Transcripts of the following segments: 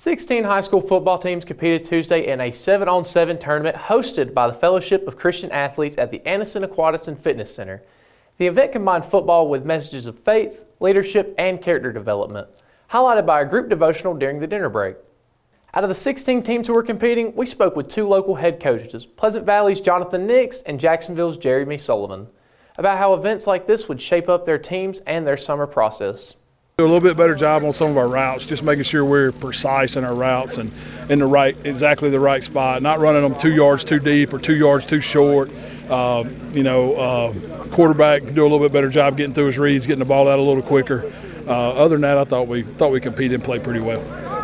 16 high school football teams competed Tuesday in a 7-on-7 tournament hosted by the Fellowship of Christian Athletes at the Anniston Aquatics and Fitness Center. The event combined football with messages of faith, leadership, and character development, highlighted by a group devotional during the dinner break. Out of the 16 teams who were competing, we spoke with two local head coaches, Pleasant Valley's Jonathan Nix and Jacksonville's Jeremy Sullivan, about how events like this would shape up their teams and their summer process. Do a little bit better job on some of our routes, just making sure we're precise in our routes and in exactly the right spot, not running them 2 yards too deep or 2 yards too short. Quarterback can do a little bit better job getting through his reads, getting the ball out a little quicker. Other than that, I thought we competed and played pretty well.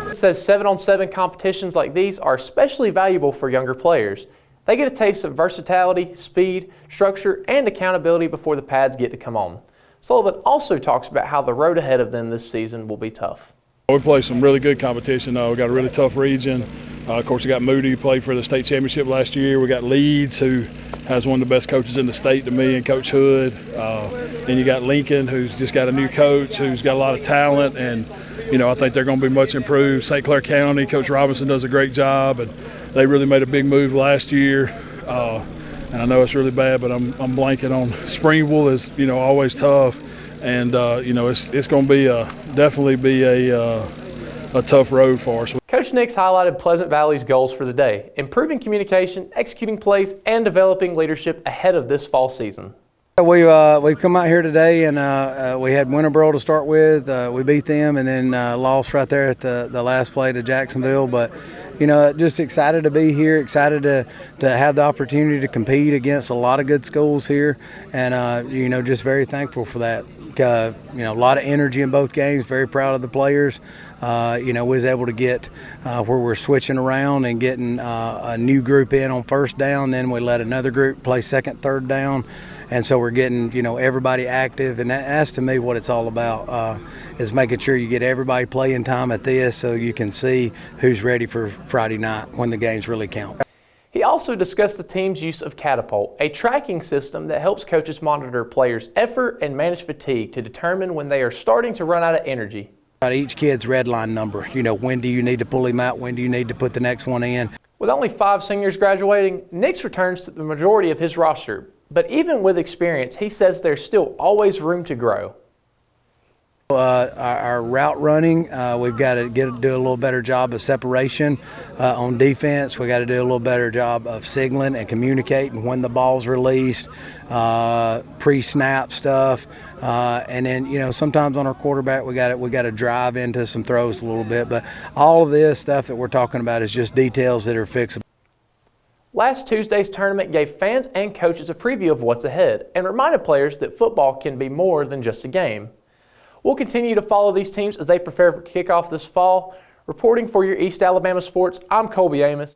It says 7-on-7 competitions like these are especially valuable for younger players. They get a taste of versatility, speed, structure, and accountability before the pads get to come on. Sullivan also talks about how the road ahead of them this season will be tough. We play some really good competition. We got a really tough region. Of course, we got Moody, who played for the state championship last year. We got Leeds, who has one of the best coaches in the state to me, and Coach Hood. Then you got Lincoln, who's just got a new coach, who's got a lot of talent, and I think they're going to be much improved. St. Clair County, Coach Robinson does a great job, and they really made a big move last year. And I know it's really bad, but I'm blanking on Springville is always tough, and it's going to be definitely be a tough road for us. Coach Nix highlighted Pleasant Valley's goals for the day: improving communication, executing plays, and developing leadership ahead of this fall season. We've come out here today, and we had Winterboro to start with. We beat them, and then lost right there at the last play to Jacksonville. But just excited to be here, excited to have the opportunity to compete against a lot of good schools here, and just very thankful for that. A lot of energy in both games. Very proud of the players. We was able to get where we're switching around and getting a new group in on first down. Then we let another group play second, third down, and so we're getting everybody active. And that's to me what it's all about, is making sure you get everybody playing time at this, so you can see who's ready for Friday night when the games really count. He also discussed the team's use of Catapult, a tracking system that helps coaches monitor players' effort and manage fatigue to determine when they are starting to run out of energy. Each kid's red line number, when do you need to pull him out, when do you need to put the next one in. With only 5 seniors graduating, Nix returns to the majority of his roster. But even with experience, he says there's still always room to grow. Our route running, we've got to do a little better job of separation. On defense, we got to do a little better job of signaling and communicating when the ball's released, pre-snap stuff, and then sometimes on our quarterback we got to drive into some throws a little bit. But all of this stuff that we're talking about is just details that are fixable. Last Tuesday's tournament gave fans and coaches a preview of what's ahead and reminded players that football can be more than just a game. We'll continue to follow these teams as they prepare for kickoff this fall. Reporting for your East Alabama Sports, I'm Colby Amos.